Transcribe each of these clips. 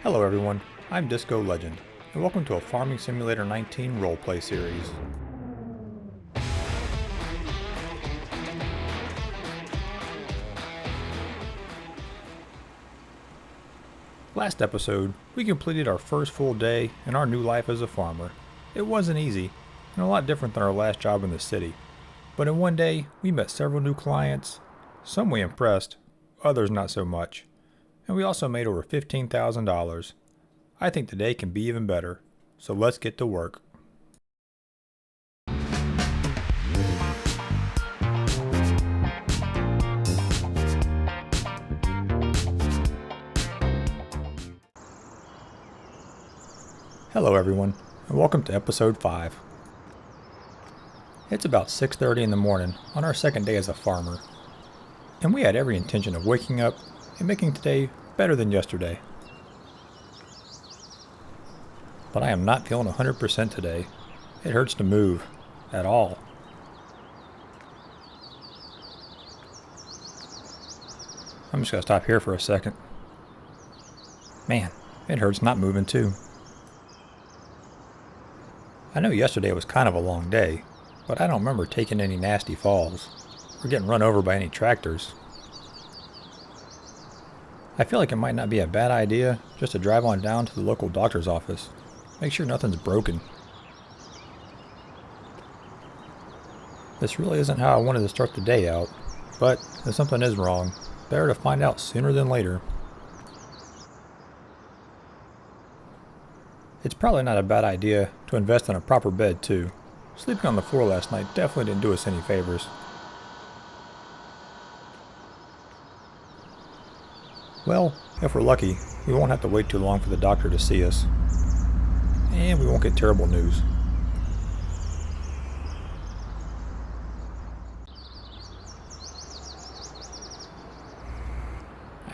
Hello everyone, I'm Disco Legend, and welcome to a Farming Simulator 19 roleplay series. Last episode, we completed our first full day in our new life as a farmer. It wasn't easy, and a lot different than our last job in the city. But in one day, we met several new clients. Some we impressed, others not so much. And we also made over $15,000. I think today can be even better, so let's get to work. Hello everyone, and welcome to episode 5. It's about 6:30 in the morning on our second day as a farmer, and we had every intention of waking up and making today better than yesterday. But I am not feeling 100% today. It hurts to move, at all. I'm just gonna stop here for a second. Man, it hurts not moving too. I know yesterday was kind of a long day, but I don't remember taking any nasty falls, or getting run over by any tractors. I feel like it might not be a bad idea just to drive on down to the local doctor's office. Make sure nothing's broken. This really isn't how I wanted to start the day out, but if something is wrong, better to find out sooner than later. It's probably not a bad idea to invest in a proper bed too. Sleeping on the floor last night definitely didn't do us any favors. Well, if we're lucky, we won't have to wait too long for the doctor to see us. And we won't get terrible news.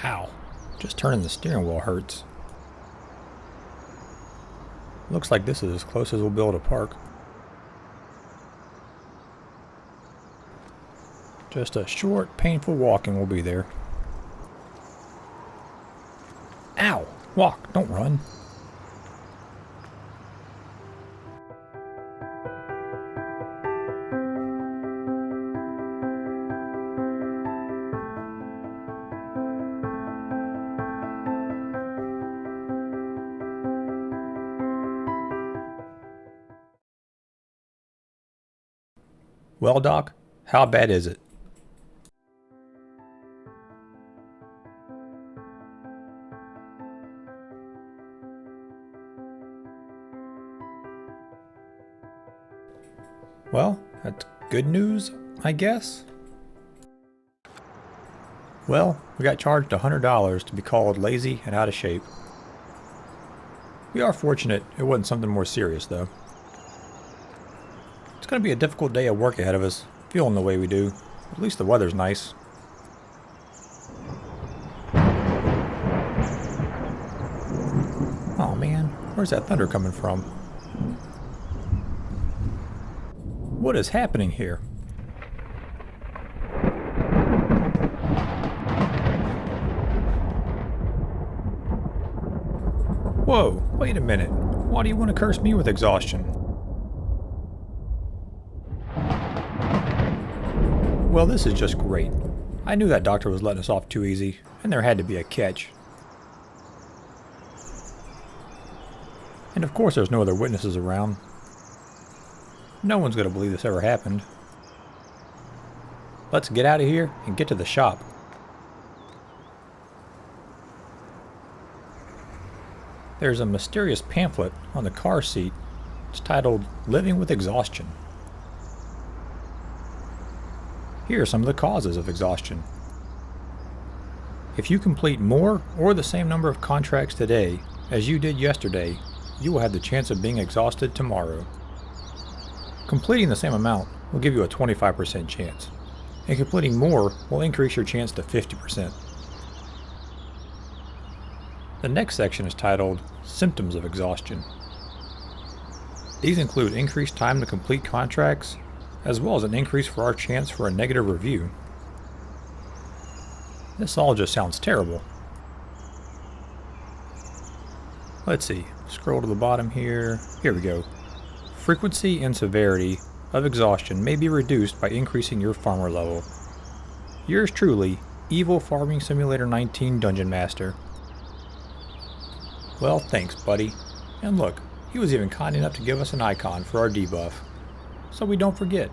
Ow, just turning the steering wheel hurts. Looks like this is as close as we'll be able to park. Just a short, painful walk and we'll be there. Ow! Walk, don't run. Well, Doc, how bad is it? Well, that's good news, I guess. Well, we got charged $100 to be called lazy and out of shape. We are fortunate it wasn't something more serious, though. It's going to be a difficult day of work ahead of us, feeling the way we do. At least the weather's nice. Oh man, where's that thunder coming from? What is happening here? Whoa, wait a minute. Why do you want to curse me with exhaustion? Well, this is just great. I knew that doctor was letting us off too easy, and there had to be a catch. And of course there's no other witnesses around. No one's going to believe this ever happened. Let's get out of here and get to the shop. There's a mysterious pamphlet on the car seat. It's titled Living with Exhaustion. Here are some of the causes of exhaustion. If you complete more or the same number of contracts today as you did yesterday, you will have the chance of being exhausted tomorrow. Completing the same amount will give you a 25% chance, and completing more will increase your chance to 50%. The next section is titled Symptoms of Exhaustion. These include increased time to complete contracts, as well as an increase for our chance for a negative review. This all just sounds terrible. Let's see. Scroll to the bottom here. Here we go. Frequency and severity of exhaustion may be reduced by increasing your farmer level. Yours truly, Evil Farming Simulator 19 Dungeon Master. Well, thanks, buddy. And look, he was even kind enough to give us an icon for our debuff, so we don't forget.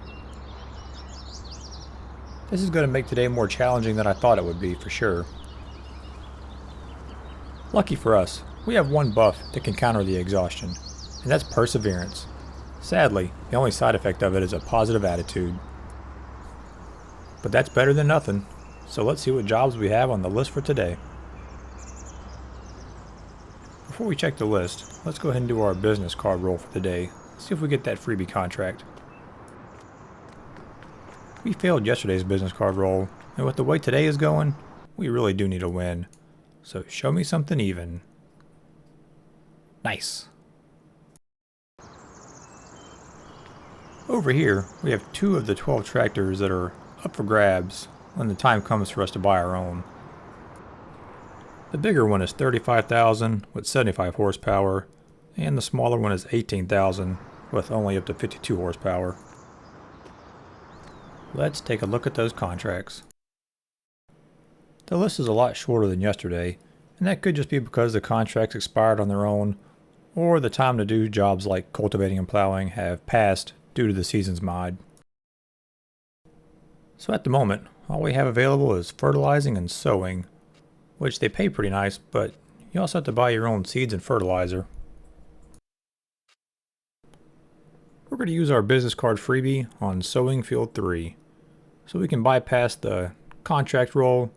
This is going to make today more challenging than I thought it would be, for sure. Lucky for us, we have one buff that can counter the exhaustion, and that's perseverance. Sadly, the only side effect of it is a positive attitude. But that's better than nothing, so let's see what jobs we have on the list for today. Before we check the list, let's go ahead and do our business card roll for the day. See if we get that freebie contract. We failed yesterday's business card roll, and with the way today is going, we really do need a win. So show me something even. Nice. Over here, we have 2 of the 12 tractors that are up for grabs when the time comes for us to buy our own. The bigger one is 35,000 with 75 horsepower, and the smaller one is 18,000 with only up to 52 horsepower. Let's take a look at those contracts. The list is a lot shorter than yesterday, and that could just be because the contracts expired on their own, or the time to do jobs like cultivating and plowing have passed due to the season's mod. So at the moment, all we have available is fertilizing and sowing, which they pay pretty nice, but you also have to buy your own seeds and fertilizer. We're going to use our business card freebie on sowing field 3, so we can bypass the contract roll,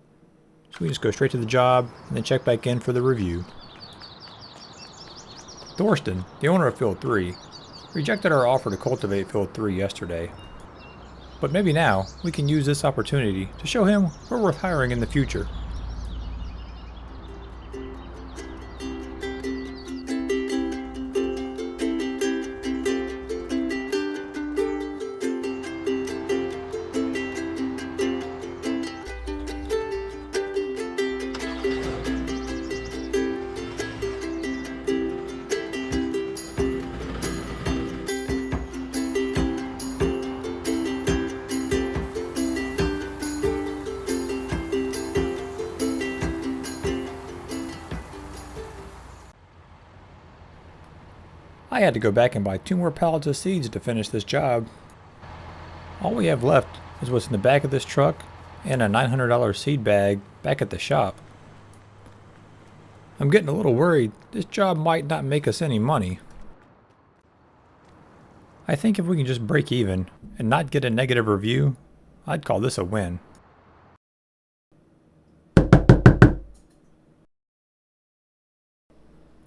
so we just go straight to the job and then check back in for the review. Thorsten, the owner of field 3, rejected our offer to cultivate field 3 yesterday. But maybe now we can use this opportunity to show him we're worth hiring in the future. I had to go back and buy 2 more pallets of seeds to finish this job. All we have left is what's in the back of this truck and a $900 seed bag back at the shop. I'm getting a little worried this job might not make us any money. I think if we can just break even and not get a negative review, I'd call this a win.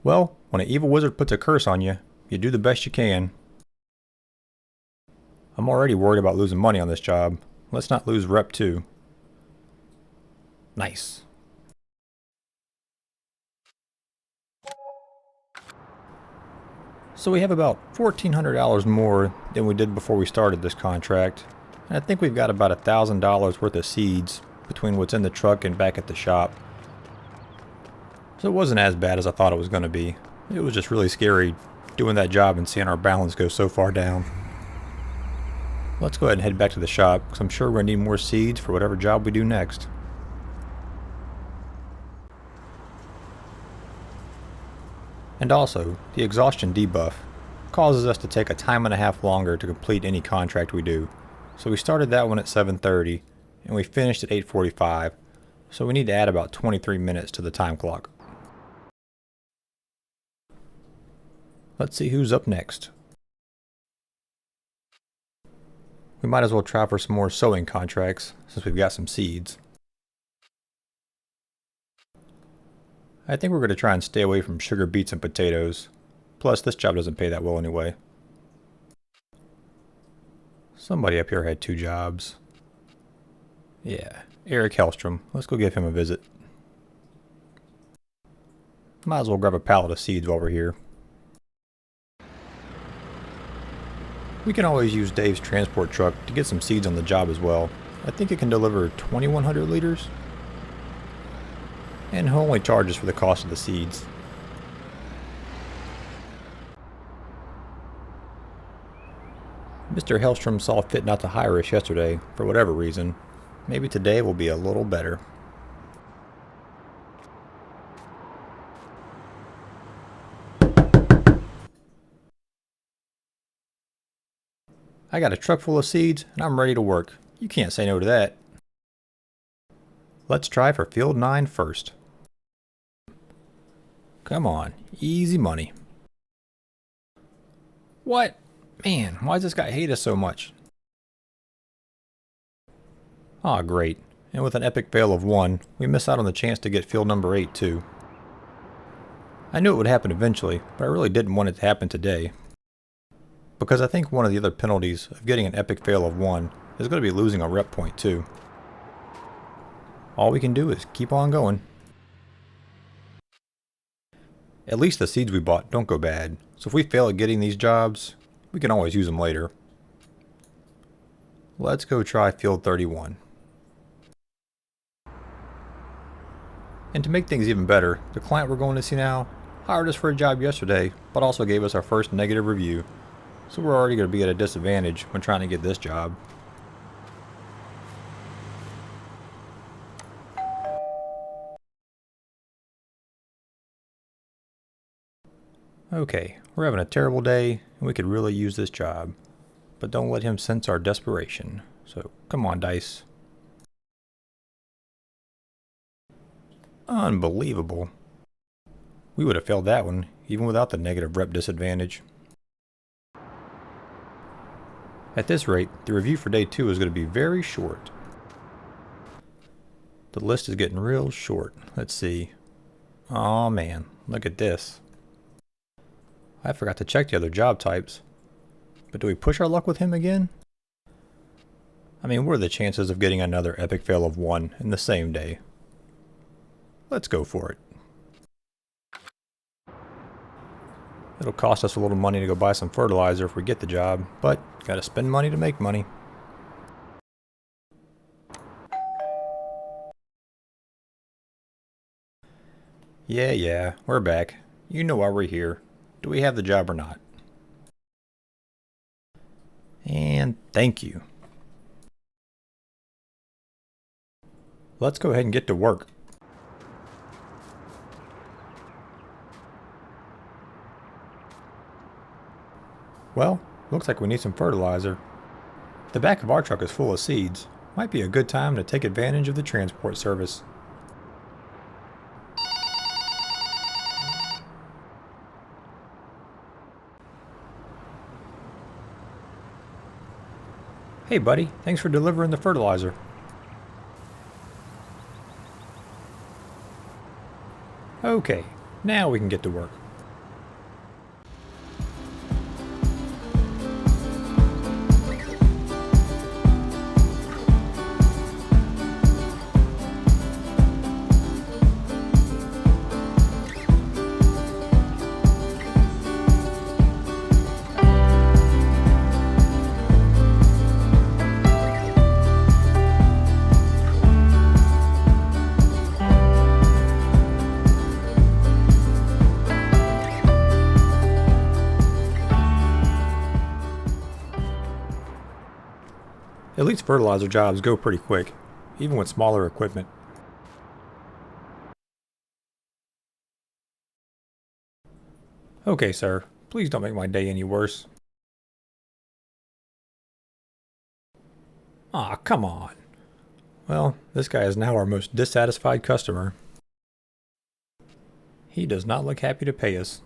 Well, when an evil wizard puts a curse on you, you do the best you can. I'm already worried about losing money on this job. Let's not lose rep too. Nice. So we have about $1,400 more than we did before we started this contract. And I think we've got about $1,000 worth of seeds between what's in the truck and back at the shop. So it wasn't as bad as I thought it was going to be. It was just really scary doing that job and seeing our balance go so far down. Let's go ahead and head back to the shop, because I'm sure we're going to need more seeds for whatever job we do next. And also, the exhaustion debuff causes us to take a time and a half longer to complete any contract we do. So we started that one at 7:30, and we finished at 8:45, so we need to add about 23 minutes to the time clock. Let's see who's up next. We might as well try for some more sowing contracts, since we've got some seeds. I think we're going to try and stay away from sugar beets and potatoes. Plus, this job doesn't pay that well anyway. Somebody up here had 2 jobs. Yeah, Eric Hellstrom. Let's go give him a visit. Might as well grab a pallet of seeds while we're here. We can always use Dave's transport truck to get some seeds on the job as well. I think it can deliver 2,100 liters. And he'll only charge us for the cost of the seeds. Mr. Hellstrom saw fit not to hire us yesterday, for whatever reason. Maybe today will be a little better. I got a truck full of seeds, and I'm ready to work. You can't say no to that. Let's try for Field 9 first. Come on, easy money. What? Man, why does this guy hate us so much? Ah, great. And with an epic fail of 1, we miss out on the chance to get field number 8 too. I knew it would happen eventually, but I really didn't want it to happen today. Because I think one of the other penalties of getting an epic fail of 1 is going to be losing a rep point too. All we can do is keep on going. At least the seeds we bought don't go bad, so if we fail at getting these jobs, we can always use them later. Let's go try field 31. And to make things even better, the client we're going to see now hired us for a job yesterday, but also gave us our first negative review. So we're already going to be at a disadvantage when trying to get this job. Okay, we're having a terrible day, and we could really use this job. But don't let him sense our desperation. So, come on, dice. Unbelievable. We would have failed that one, even without the negative rep disadvantage. At this rate, the review for day 2 is going to be very short. The list is getting real short. Let's see. Aw man, look at this. I forgot to check the other job types. But do we push our luck with him again? I mean, what are the chances of getting another epic fail of 1 in the same day? Let's go for it. It'll cost us a little money to go buy some fertilizer if we get the job, but gotta spend money to make money. Yeah, we're back. You know why we're here. Do we have the job or not? And thank you. Let's go ahead and get to work. Well, looks like we need some fertilizer. The back of our truck is full of seeds. Might be a good time to take advantage of the transport service. Hey buddy, thanks for delivering the fertilizer. Okay, now we can get to work. At least fertilizer jobs go pretty quick, even with smaller equipment. Okay, sir. Please don't make my day any worse. Aw, come on. Well, this guy is now our most dissatisfied customer. He does not look happy to pay us.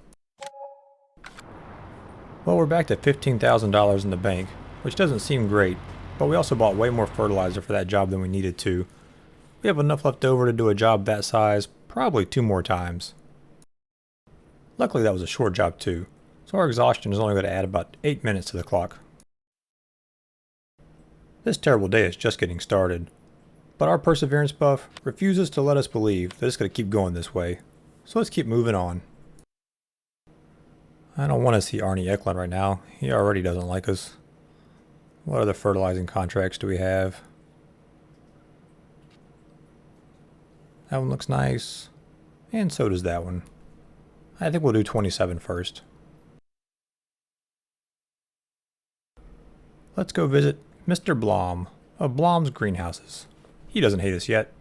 Well, we're back to $15,000 in the bank, which doesn't seem great, but we also bought way more fertilizer for that job than we needed to. We have enough left over to do a job that size probably 2 more times. Luckily that was a short job too, so our exhaustion is only going to add about 8 minutes to the clock. This terrible day is just getting started, but our perseverance buff refuses to let us believe that it's going to keep going this way, so let's keep moving on. I don't want to see Arnie Eklund right now, he already doesn't like us. What other fertilizing contracts do we have? That one looks nice. And so does that one. I think we'll do 27 first. Let's go visit Mr. Blom of Blom's Greenhouses. He doesn't hate us yet.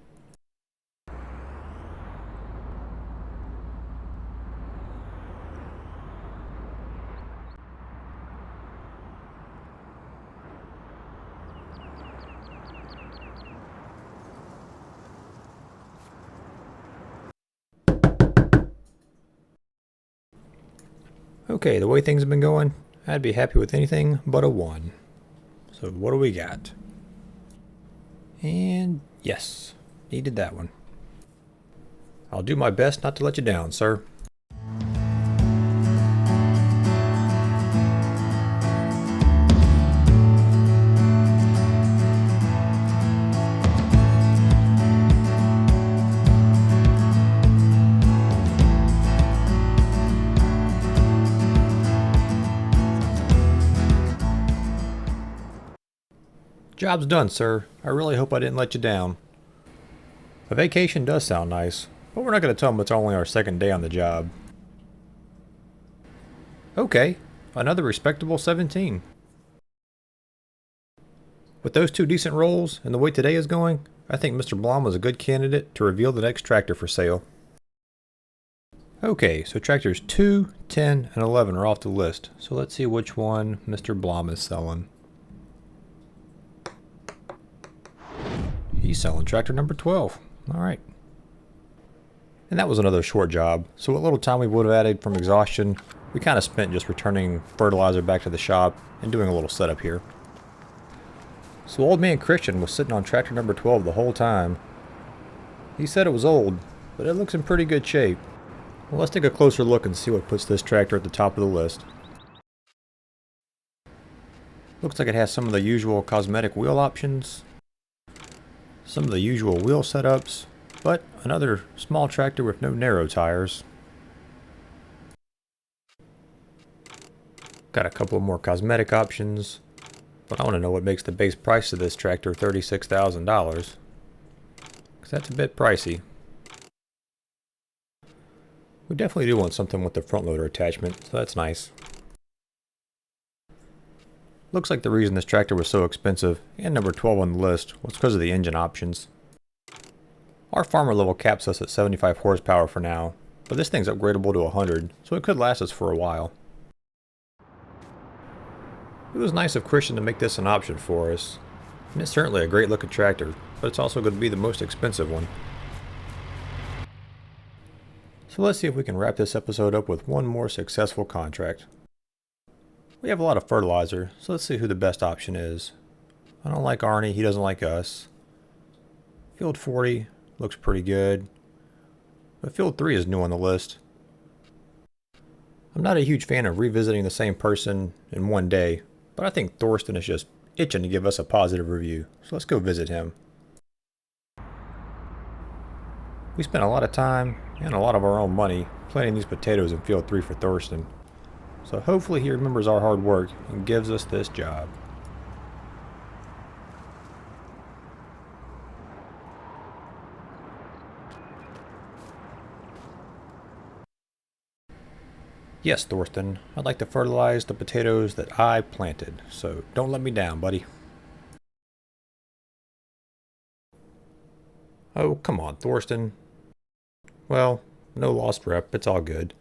Okay, the way things have been going, I'd be happy with anything but a 1. So what do we got? And yes, needed that one. I'll do my best not to let you down, sir. Job's done, sir. I really hope I didn't let you down. A vacation does sound nice, but we're not going to tell them it's only our second day on the job. Okay, another respectable 17. With those 2 decent rolls and the way today is going, I think Mr. Blom was a good candidate to reveal the next tractor for sale. Okay, so tractors 2, 10, and 11 are off the list, so let's see which one Mr. Blom is selling. He's selling tractor number 12. Alright. And that was another short job, so what little time we would have added from Exhaustion, we kind of spent just returning fertilizer back to the shop and doing a little setup here. So old man Christian was sitting on tractor number 12 the whole time. He said it was old, but it looks in pretty good shape. Well, let's take a closer look and see what puts this tractor at the top of the list. Looks like it has some of the usual cosmetic wheel options, some of the usual wheel setups, but another small tractor with no narrow tires. Got a couple more cosmetic options, but I want to know what makes the base price of this tractor $36,000, because that's a bit pricey. We definitely do want something with the front loader attachment, so that's nice. Looks like the reason this tractor was so expensive, and number 12 on the list, was because of the engine options. Our farmer level caps us at 75 horsepower for now, but this thing's upgradable to 100, so it could last us for a while. It was nice of Christian to make this an option for us, and it's certainly a great looking tractor, but it's also going to be the most expensive one. So let's see if we can wrap this episode up with one more successful contract. We have a lot of fertilizer, so let's see who the best option is. I don't like Arnie, he doesn't like us. Field 40 looks pretty good, but Field 3 is new on the list. I'm not a huge fan of revisiting the same person in one day, but I think Thorsten is just itching to give us a positive review, so let's go visit him. We spent a lot of time and a lot of our own money planting these potatoes in Field 3 for Thorsten. So hopefully he remembers our hard work and gives us this job. Yes, Thorsten, I'd like to fertilize the potatoes that I planted, so don't let me down, buddy. Oh, come on, Thorsten. Well, no lost rep, it's all good.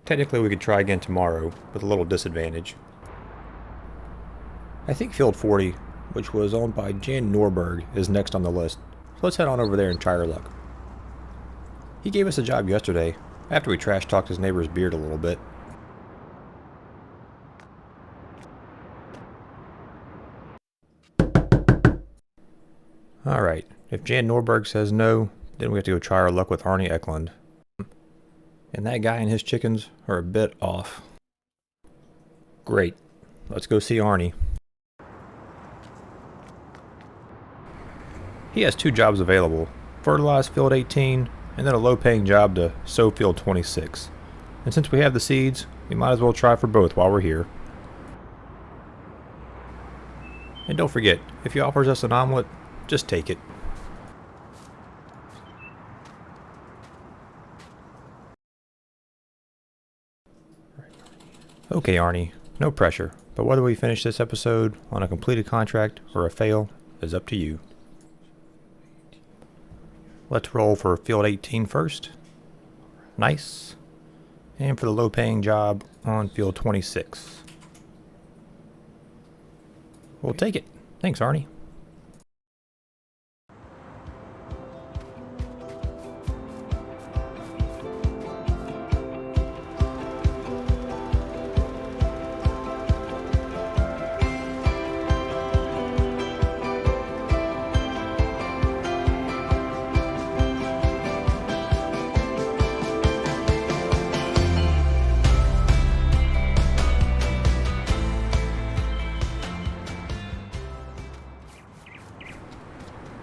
Technically we could try again tomorrow, with a little disadvantage. I think Field 40, which was owned by Jan Norberg, is next on the list, so let's head on over there and try our luck. He gave us a job yesterday, after we trash-talked his neighbor's beard a little bit. Alright, if Jan Norberg says no, then we have to go try our luck with Arnie Eklund. And that guy and his chickens are a bit off. Great. Let's go see Arnie. He has 2 jobs available. Fertilize Field 18, and then a low-paying job to sow Field 26. And since we have the seeds, we might as well try for both while we're here. And don't forget, if he offers us an omelet, just take it. Okay, Arnie, no pressure, but whether we finish this episode on a completed contract or a fail is up to you. Let's roll for field 18 first. Nice. And for the low paying job on field 26. We'll take it. Thanks, Arnie.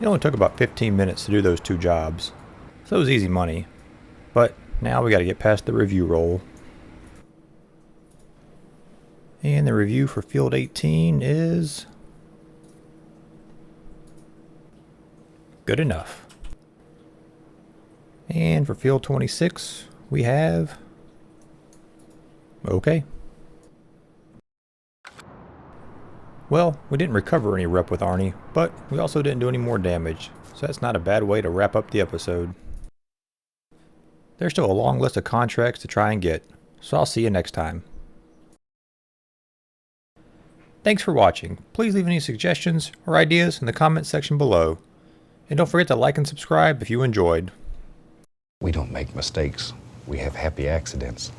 It only took about 15 minutes to do those two jobs, so it was easy money. But now we got to get past the review roll. And the review for field 18 is good enough. And for field 26, we have okay. Well, we didn't recover any rep with Arnie, but we also didn't do any more damage, so that's not a bad way to wrap up the episode. There's still a long list of contracts to try and get, so I'll see you next time. Thanks for watching. Please leave any suggestions or ideas in the comments section below. And don't forget to like and subscribe if you enjoyed. We don't make mistakes. We have happy accidents.